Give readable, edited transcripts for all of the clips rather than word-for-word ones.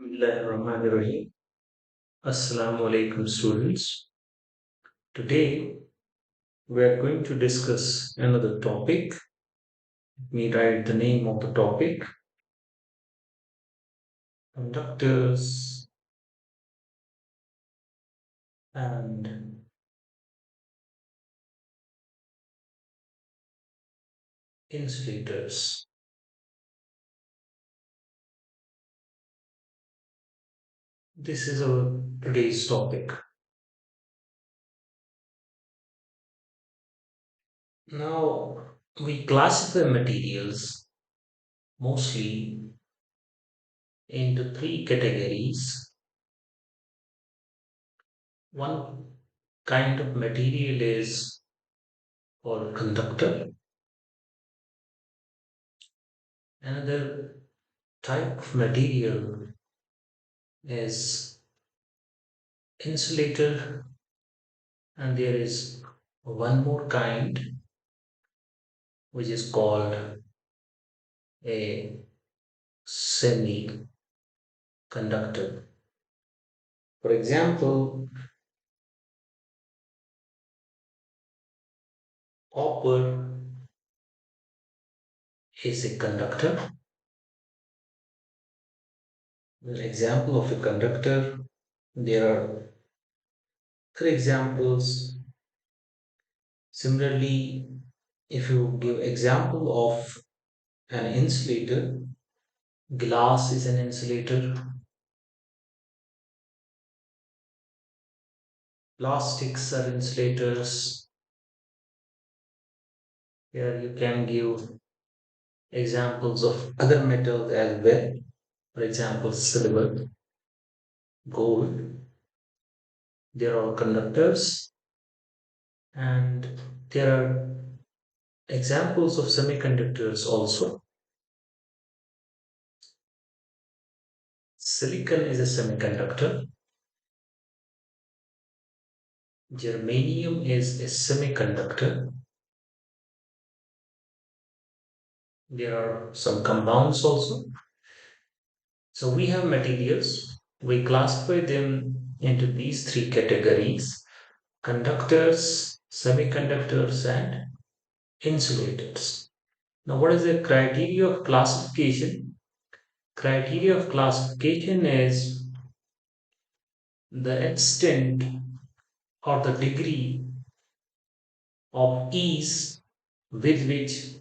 Bismillahirrahmanirrahim. Assalamu alaikum, students. Today we are going to discuss another topic. Let me write the name of the topic: conductors and insulators. This is our today's topic. Now we classify materials mostly into three categories. One kind of material is called conductor. Another type of material is insulator, and there is one more kind which is called a semiconductor. For example, copper is a conductor. An example of a conductor, there are three examples. Similarly, if you give example of an insulator, glass is an insulator, plastics are insulators. Here you can give examples of other metals as well. For example, silver, gold, there are conductors, and there are examples of semiconductors also. Silicon is a semiconductor, germanium is a semiconductor. There are some compounds also. So we have materials, we classify them into these three categories: conductors, semiconductors, and insulators. Now, what is the criteria of classification? Criteria of classification is the extent or the degree of ease with which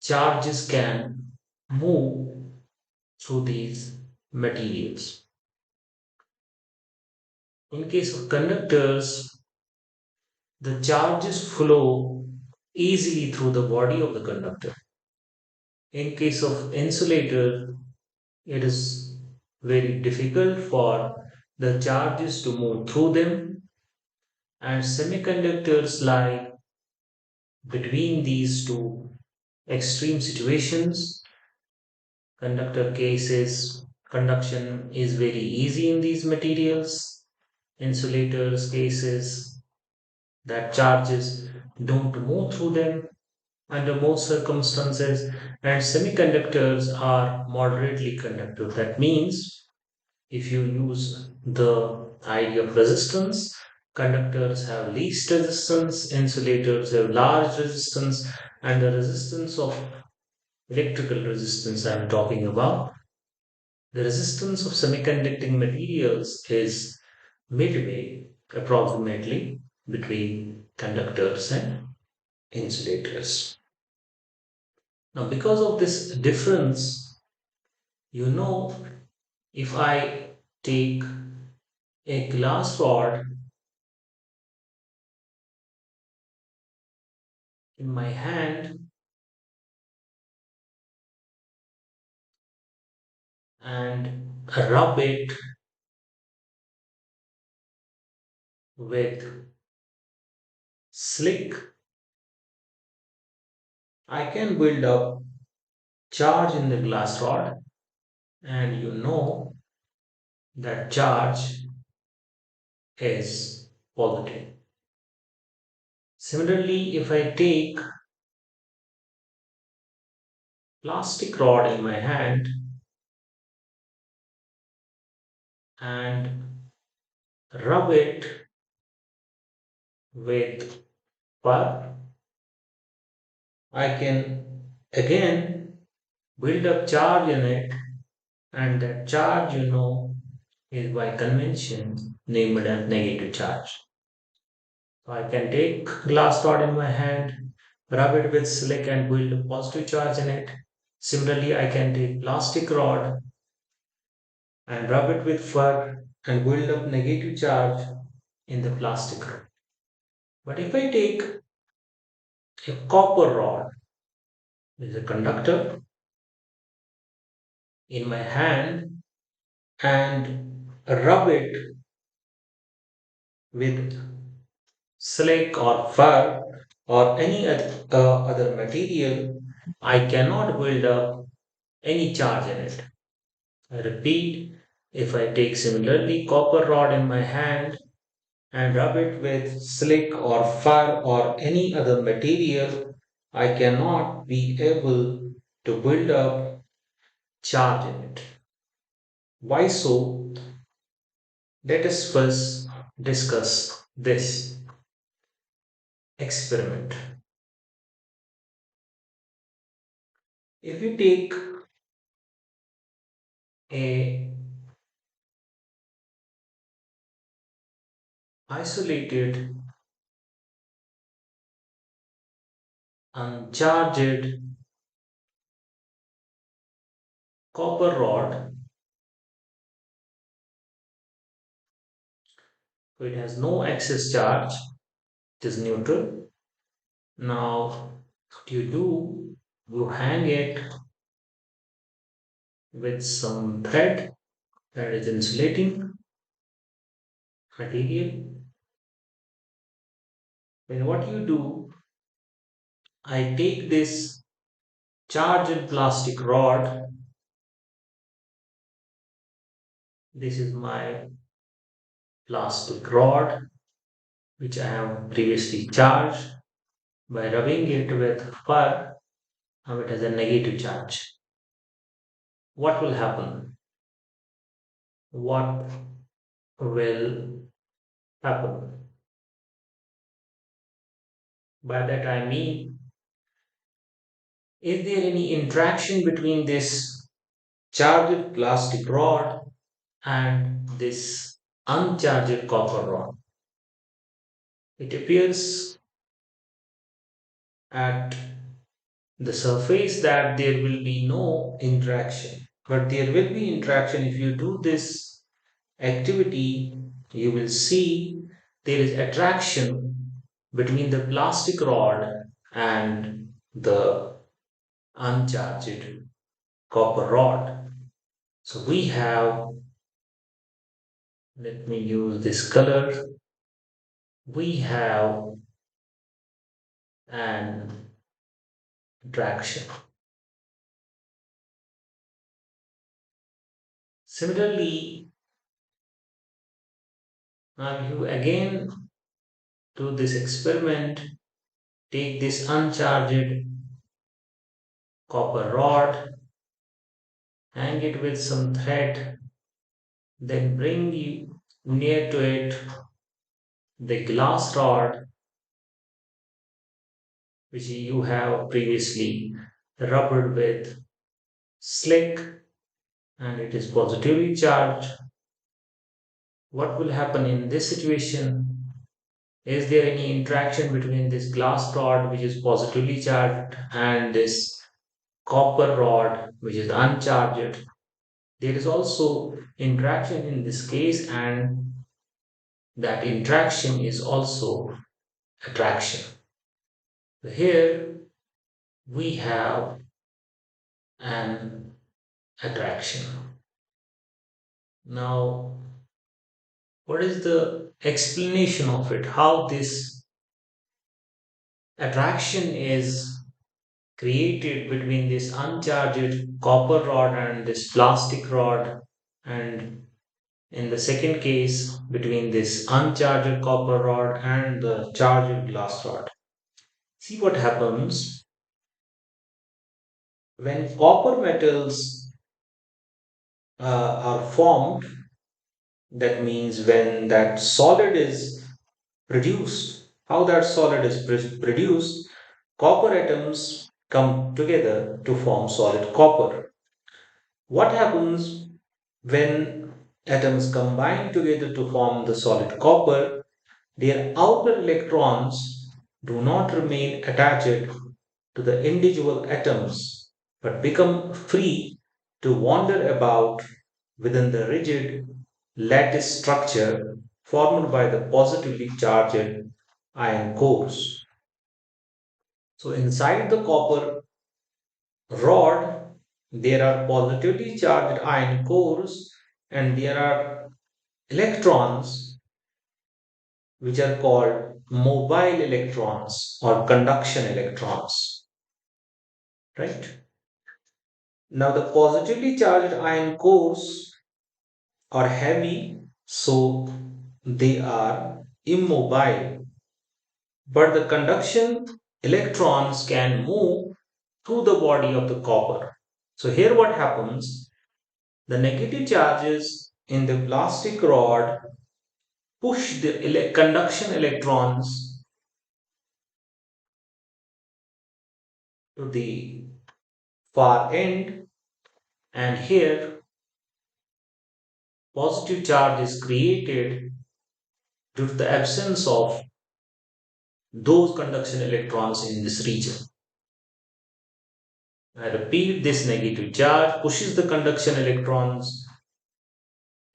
charges can move through these materials. In case of conductors, the charges flow easily through the body of the conductor. In case of insulator, it is very difficult for the charges to move through them, and semiconductors lie between these two extreme situations. Conductor cases, conduction is very easy in these materials. Insulators cases, that charges don't move through them under most circumstances, and semiconductors are moderately conductive. That means if you use the idea of resistance, conductors have least resistance, insulators have large resistance, and the resistance of electrical resistance I'm talking about. The resistance of semiconducting materials is midway, approximately, between conductors and insulators. Now, because of this difference, if I take a glass rod in my hand and rub it with slick, I can build up charge in the glass rod, and that charge is positive. Similarly, if I take plastic rod in my hand and rub it with fur, I can again build up charge in it, and that charge, is by convention named as negative charge. So I can take glass rod in my hand, rub it with slick and build a positive charge in it. Similarly, I can take plastic rod and rub it with fur and build up negative charge in the plastic rod. But if I take a copper rod, which is a conductor, in my hand and rub it with slick or fur or any other material, I cannot build up any charge in it. I repeat, if I take similarly copper rod in my hand and rub it with slick or fur or any other material, I cannot be able to build up charge in it. Why so? Let us first discuss this experiment. If you take a isolated uncharged copper rod, so it has no excess charge, it is neutral. Now, what you do, you hang it with some thread that is insulating material. Then what you do, I take this charged plastic rod. This is my plastic rod which I have previously charged. By rubbing it with fur, now it has a negative charge. What will happen? What will happen? By that I mean, is there any interaction between this charged plastic rod and this uncharged copper rod? It appears at the surface that there will be no interaction, but there will be interaction. If you do this activity, you will see there is attraction between the plastic rod and the uncharged copper rod. So we have, let me use this color, we have an attraction. Similarly, now you again do this experiment, take this uncharged copper rod, hang it with some thread, then bring you near to it the glass rod which you have previously rubbed with slick and it is positively charged. What will happen in this situation? Is there any interaction between this glass rod which is positively charged and this copper rod which is uncharged? There is also interaction in this case, and that interaction is also attraction. So here we have an attraction. Now, what is the explanation of it? How this attraction is created between this uncharged copper rod and this plastic rod, and in the second case, between this uncharged copper rod and the charged glass rod. See what happens when copper metals are formed. That means when that solid is produced, how that solid is produced, copper atoms come together to form solid copper. What happens when atoms combine together to form the solid copper? Their outer electrons do not remain attached to the individual atoms but become free to wander about within the rigid lattice structure formed by the positively charged ion cores. So, inside the copper rod, there are positively charged ion cores and there are electrons which are called mobile electrons or conduction electrons, right? Now, the positively charged ion cores are heavy, so they are immobile, but the conduction electrons can move through the body of the copper. So, here what happens, the negative charges in the plastic rod push the conduction electrons to the far end, and here positive charge is created due to the absence of those conduction electrons in this region. I repeat, this negative charge pushes the conduction electrons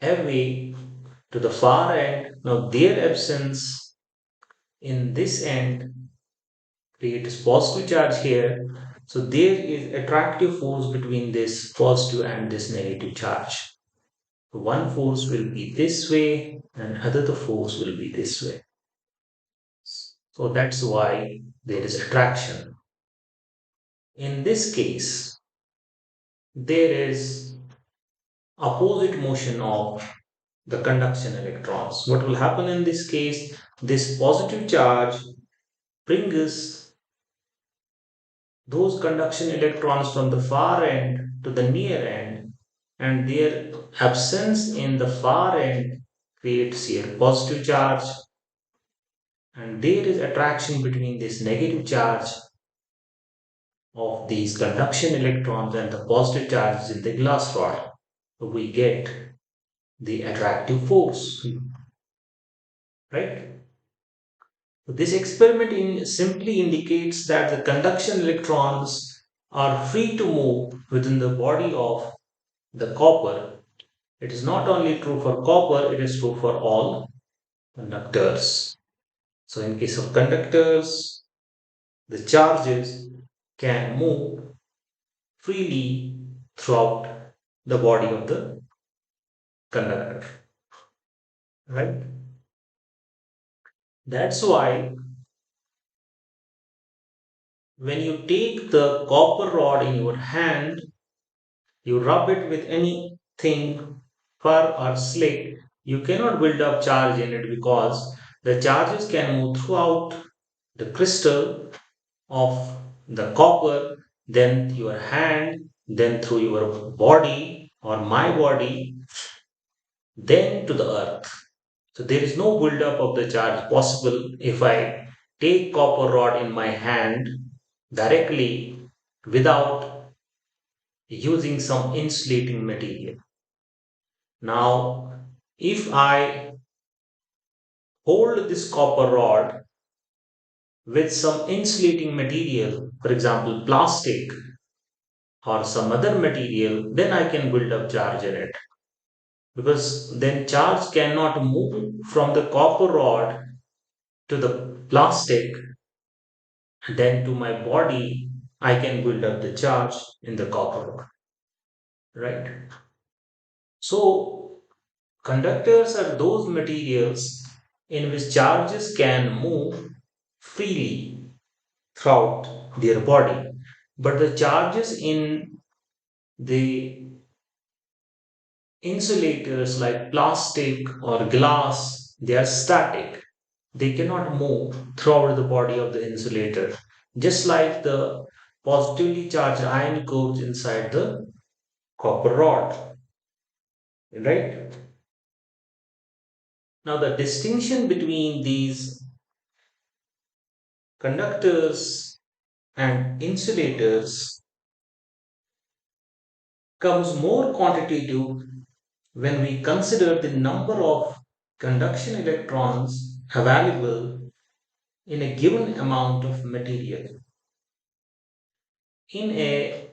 away to the far end. Now, their absence in this end creates positive charge here. So, there is attractive force between this positive and this negative charge. One force will be this way, and other force will be this way. So, that's why there is attraction. In this case, there is opposite motion of the conduction electrons. What will happen in this case? This positive charge brings those conduction electrons from the far end to the near end, and their absence in the far end creates here positive charge, and there is attraction between this negative charge of these conduction electrons and the positive charges in the glass rod. We get the attractive force, right? This experiment simply indicates that the conduction electrons are free to move within the body of the copper. It is not only true for copper, it is true for all conductors. So, in case of conductors, the charges can move freely throughout the body of the conductor, right? That's why when you take the copper rod in your hand, you rub it with anything, fur or slick, you cannot build up charge in it because the charges can move throughout the crystal of the copper, then your hand, then through your body or my body, then to the earth. So there is no build-up of the charge possible if I take copper rod in my hand directly without using some insulating material. Now, if I hold this copper rod with some insulating material, for example, plastic or some other material, then I can build up charge in it. Because then charge cannot move from the copper rod to the plastic, then to my body, I can build up the charge in the copper rod, right? So, conductors are those materials in which charges can move freely throughout their body, but the charges in the insulators like plastic or glass, they are static. They cannot move throughout the body of the insulator, just like the positively charged ion cores inside the copper rod, right? Now, the distinction between these conductors and insulators comes more quantitative when we consider the number of conduction electrons available in a given amount of material. In a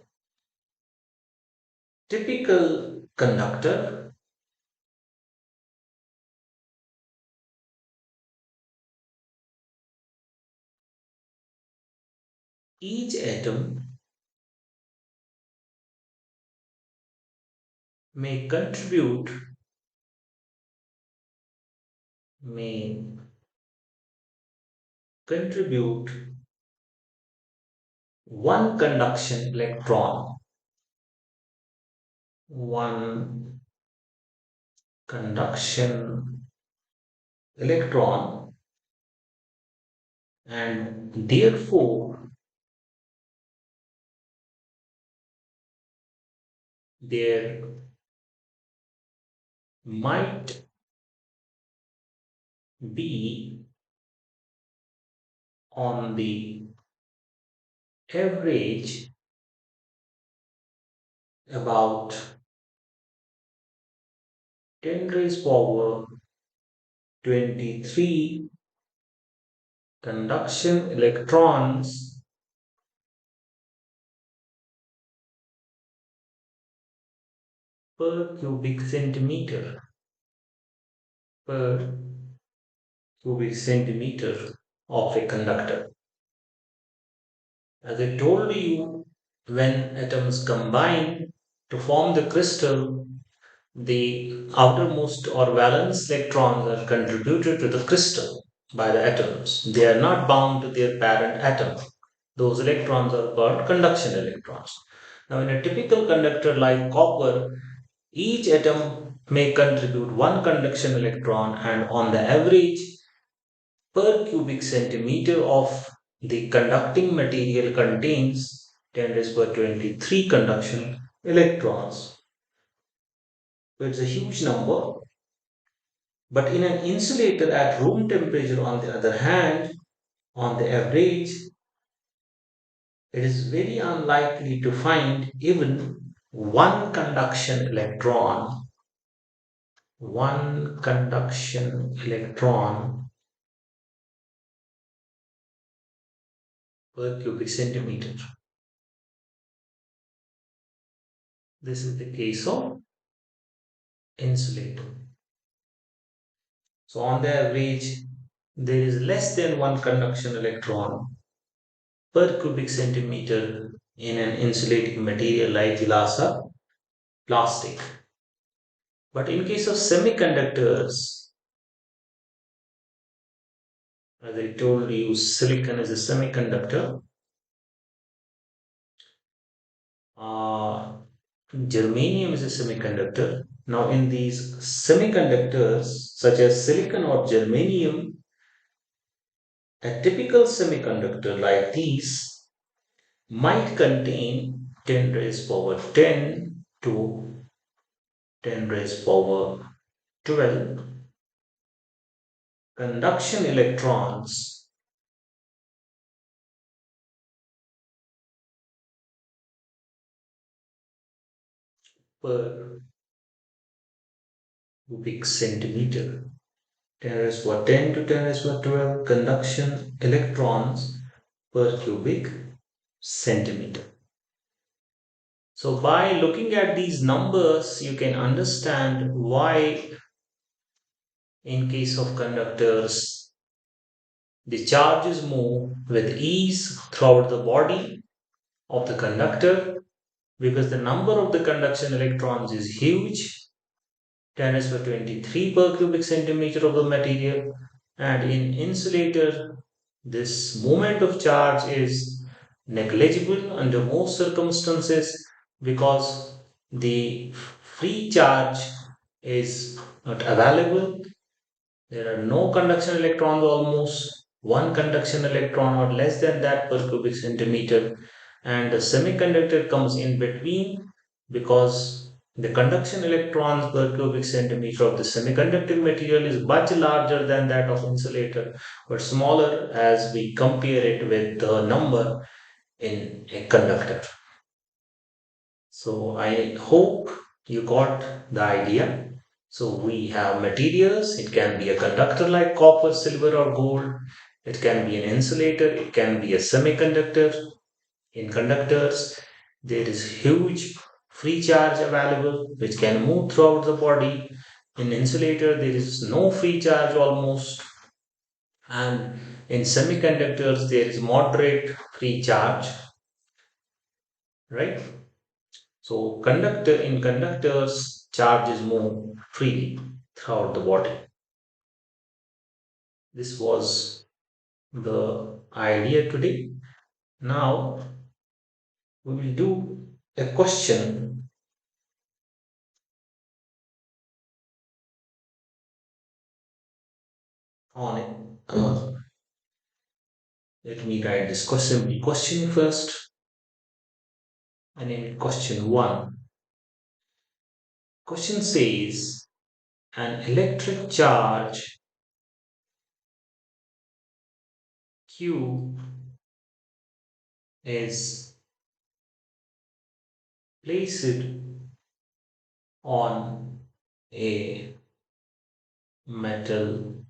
typical conductor, each atom may may contribute one conduction electron, one conduction electron, and therefore there might be on the average about 10 raised power 23 conduction electrons per cubic centimeter per cubic centimeter of a conductor. As I told you, when atoms combine to form the crystal, the outermost or valence electrons are contributed to the crystal by the atoms. They are not bound to their parent atom. Those electrons are called conduction electrons. Now, in a typical conductor like copper, each atom may contribute one conduction electron, and on the average, per cubic centimeter of the conducting material contains 10 raised by 23 conduction electrons. So it's a huge number. But in an insulator at room temperature, on the other hand, on the average, it is very unlikely to find even one conduction electron per cubic centimeter. This is the case of insulator. So on the average, there is less than one conduction electron per cubic centimeter in an insulating material like glass or plastic. But in case of semiconductors, as I told you, silicon is a semiconductor. Uh, Germanium is a semiconductor. Now, in these semiconductors, such as silicon or germanium, a typical semiconductor like these might contain 10 raised power 10 to 10 raised power 12 conduction electrons per cubic centimeter. 10 raised power 10 to 10 raised power 12 conduction electrons per cubic centimeter. So, by looking at these numbers, you can understand why, in case of conductors, the charges move with ease throughout the body of the conductor because the number of the conduction electrons is huge, 10 is for 23 per cubic centimeter of the material, and in insulator, this movement of charge is negligible under most circumstances because the free charge is not available. There are no conduction electrons, almost one conduction electron or less than that per cubic centimeter, and the semiconductor comes in between because The conduction electrons per cubic centimeter of the semiconducting material is much larger than that of insulator, but smaller as we compare it with the number in a conductor. So I hope you got the idea. So we have materials. It can be a conductor like copper, silver, or gold. It can be an insulator. It can be a semiconductor. In conductors, there is huge free charge available which can move throughout the body. In insulator, there is no free charge almost. And in semiconductors, there is moderate free charge, right? So conductor in conductors, charges move freely throughout the body. This was the idea today. Now we will do a question on it. Let me write this question first. I name it question one. Question says an electric charge Q is placed on a metal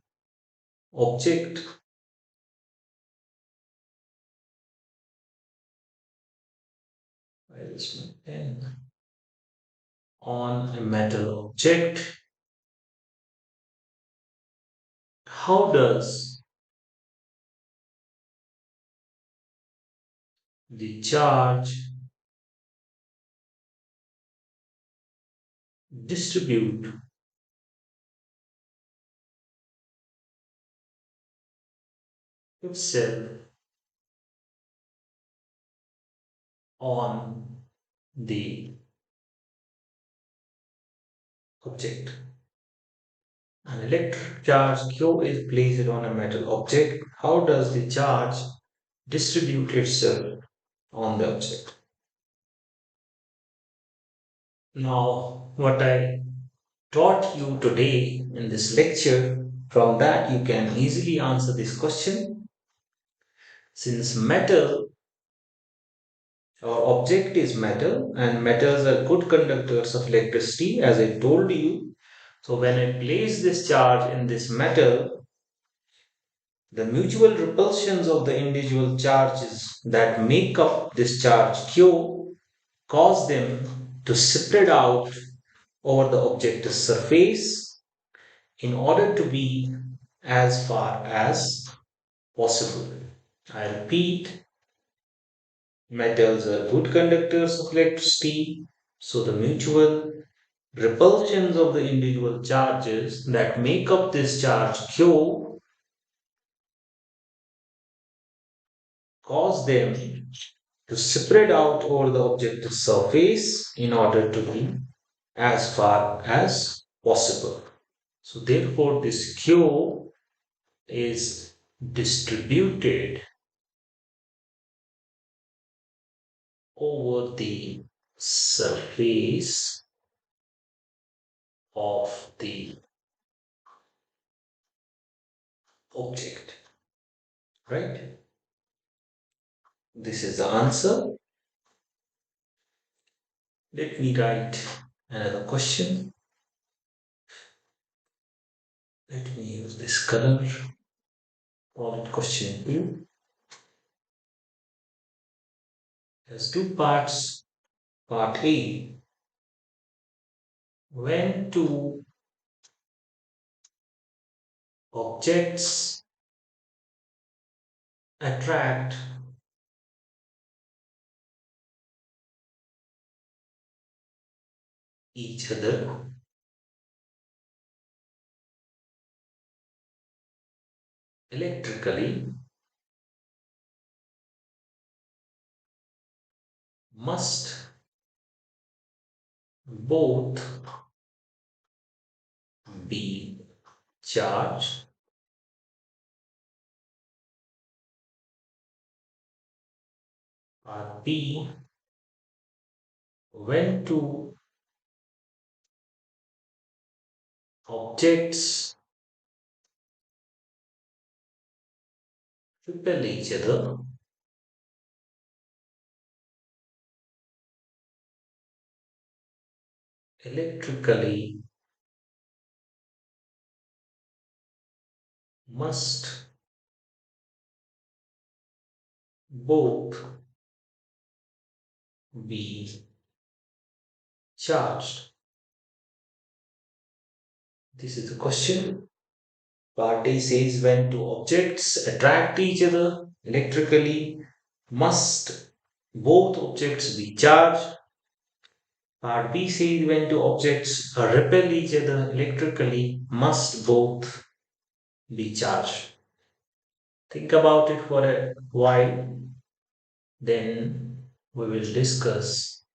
object. Where is my pen? On a metal object. How does the charge distribute itself on the object? An electric charge Q is placed on a metal object. How does the charge distribute itself on the object? Now, what I taught you today in this lecture, from that you can easily answer this question. Since metal or object is metal and metals are good conductors of electricity, as I told you. So when I place this charge in this metal, the mutual repulsions of the individual charges that make up this charge Q cause them to spread out over the object's surface in order to be as far as possible. I repeat, metals are good conductors of electricity, so the mutual repulsions of the individual charges that make up this charge Q cause them to spread out over the object's surface in order to be as far as possible. So therefore this Q is distributed over the surface of the object, right? This is the answer. Let me write another question. Let me use this color. Call it question 2. There's two parts. Part A. When two objects attract each other, electrically, must both be charged. Part B. When two objects repel each other electrically must both be charged. This is the question. Part A says when two objects attract each other electrically, must both objects be charged. Part B says when two objects repel each other electrically, must both be charged. Think about it for a while, then we will discuss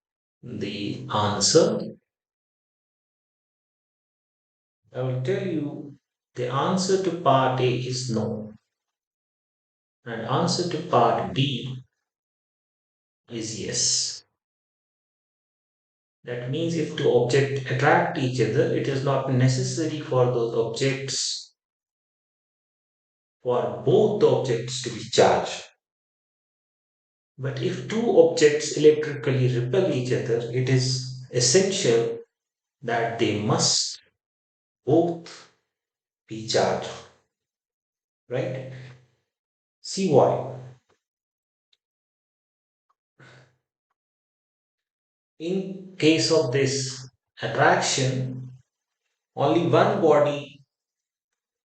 the answer. I will tell you the answer to part A is no, and answer to part B is yes. That means if two objects attract each other, it is not necessary for those objects for both the objects to be charged. But if two objects electrically repel each other, it is essential that they must both be charged, right? See why. In case of this attraction, only one body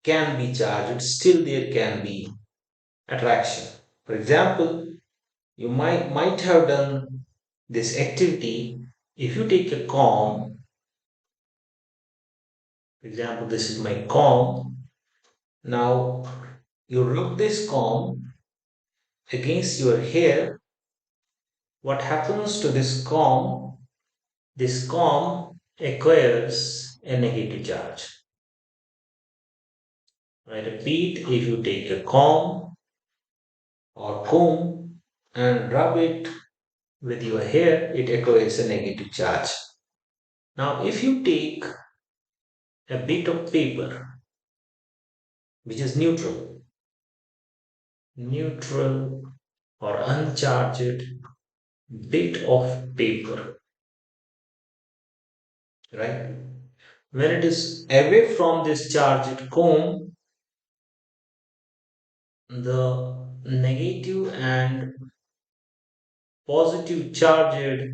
can be charged, still there can be attraction. For example, you might have done this activity if you take a comb. For example, this is my comb. Now you rub this comb against your hair. What happens to this comb? This comb acquires a negative charge. I repeat, if you take a comb and rub it with your hair, it acquires a negative charge. Now, if you take a bit of paper which is neutral or uncharged bit of paper, right? When it is away from this charged comb, the negative and positive charged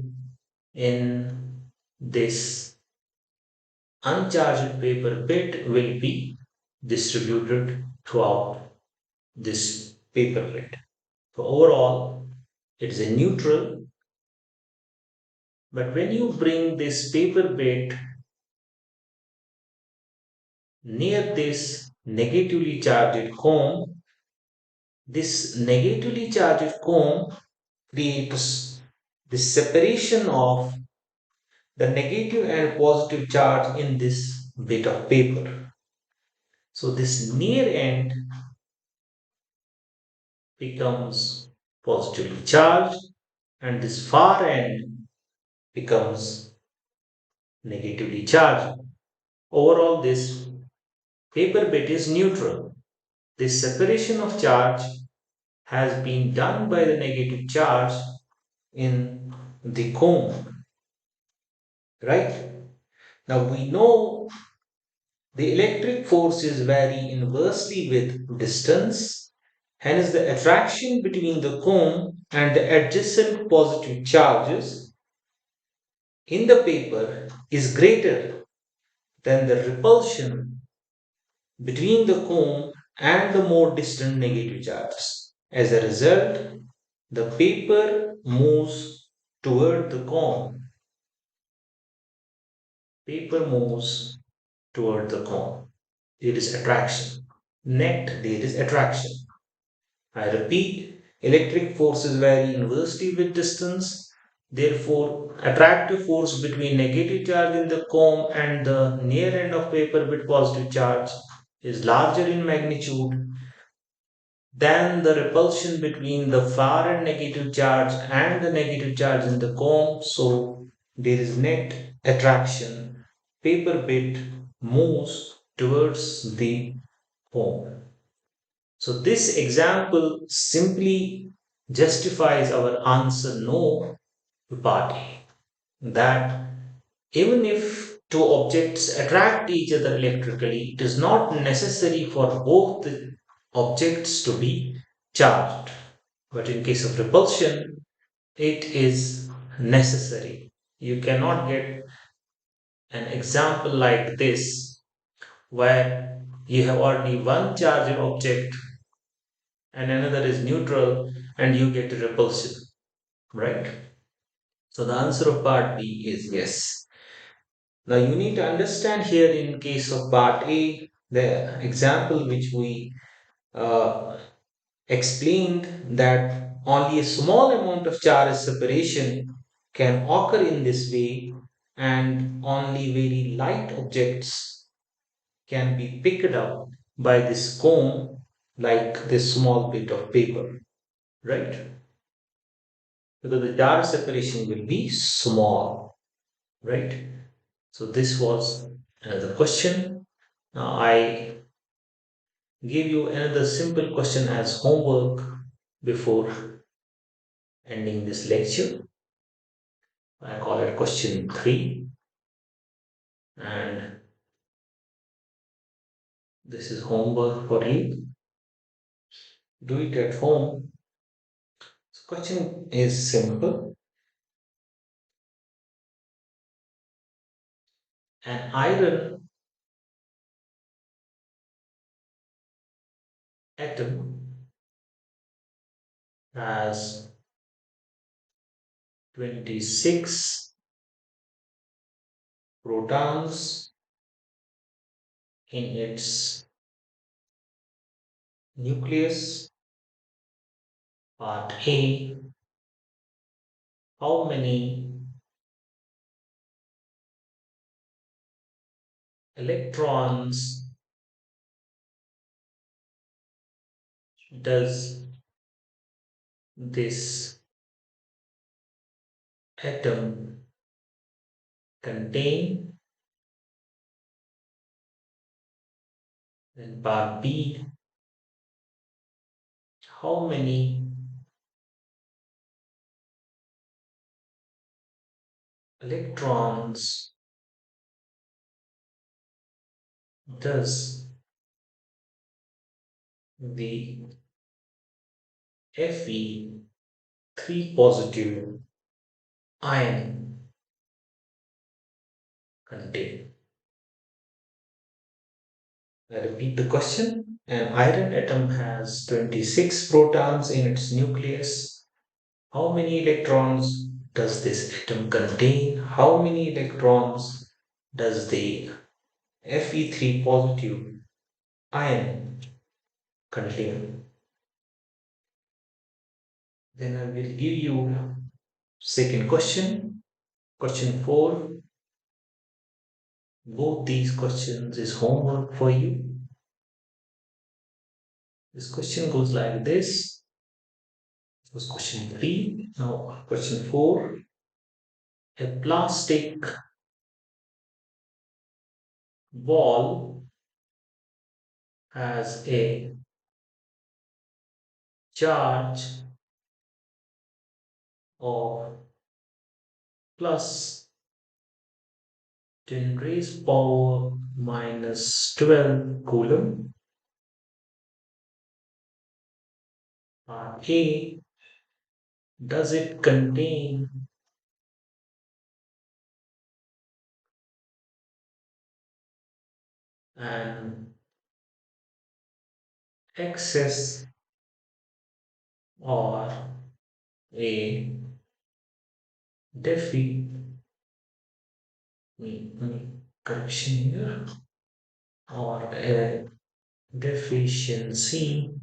in this uncharged paper bit will be distributed throughout this paper plate. So overall, it is a neutral, but when you bring this paper bit near this negatively charged comb, this negatively charged comb creates the separation of the negative and positive charge in this bit of paper. So this near end becomes positively charged and this far end becomes negatively charged. Overall, this paper bit is neutral. This separation of charge has been done by the negative charge in the cone, right? Now we know the electric forces vary inversely with distance, hence the attraction between the cone and the adjacent positive charges in the paper is greater than the repulsion between the cone and the more distant negative charges. As a result, the paper moves toward the cone. Paper moves toward the cone. There is attraction. Net, there is attraction. I repeat, electric forces vary inversely with distance. Therefore, attractive force between negative charge in the comb and the near end of paper with positive charge is larger in magnitude than the repulsion between the far end negative charge and the negative charge in the comb. So, there is net attraction. Paper bit moves towards the home. So, this example simply justifies our answer no to part A. That even if two objects attract each other electrically, it is not necessary for both the objects to be charged. But in case of repulsion, it is necessary. You cannot get an example like this where you have only one charged object and another is neutral and you get a repulsion, right? So the answer of part B is yes. Now you need to understand here in case of part A, the example which we uh, explained that only a small amount of charge separation can occur in this way and only very light objects can be picked up by this cone like this small bit of paper, right? Because the charge separation will be small, right? So this was another question. Now I give you another simple question as homework before ending this lecture. I call it question 3, and this is homework for you. Do it at home. So question is simple. An iron atom has 26 protons in its nucleus. Part A. How many electrons does this atom contain? Then part B. How many electrons does the Fe3 positive ion contain? I repeat the question. An iron atom has 26 protons in its nucleus. How many electrons does this atom contain? How many electrons does the Fe3 positive ion contain? Then I will give you second question. Question 4. Both these questions is homework for you. This question goes like this. This was question 3. Now question 4. A plastic ball has a charge of plus 10 raised power minus 12 coulomb. A. Does it contain an excess or a defi correction here or a deficiency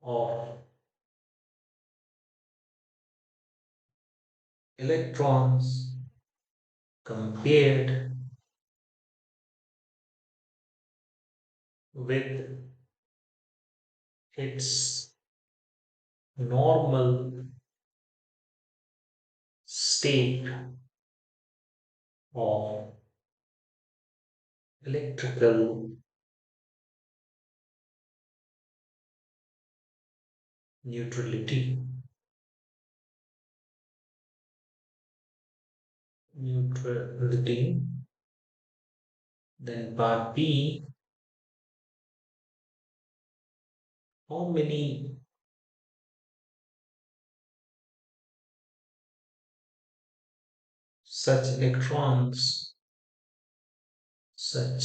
of electrons compared with its normal state of electrical neutrality. Neutrality. Then part B, how many such such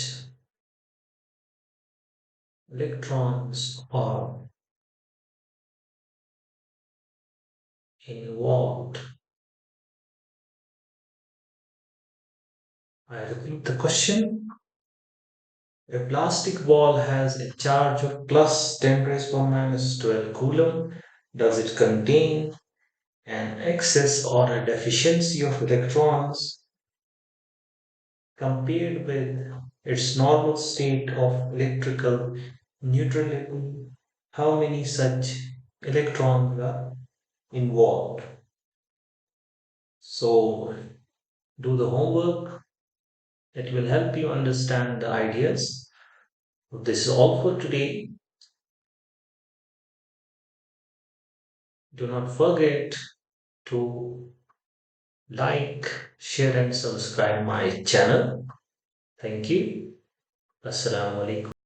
electrons are involved? I repeat the question. A plastic ball has a charge of plus 10 raised to minus 12 coulomb. Does it contain an excess or a deficiency of electrons compared with its normal state of electrical neutrality? How many such electrons are involved? So, do the homework. It will help you understand the ideas. This is all for today. Do not forget to like, share, and subscribe my channel. Thank you. Assalamu alaikum.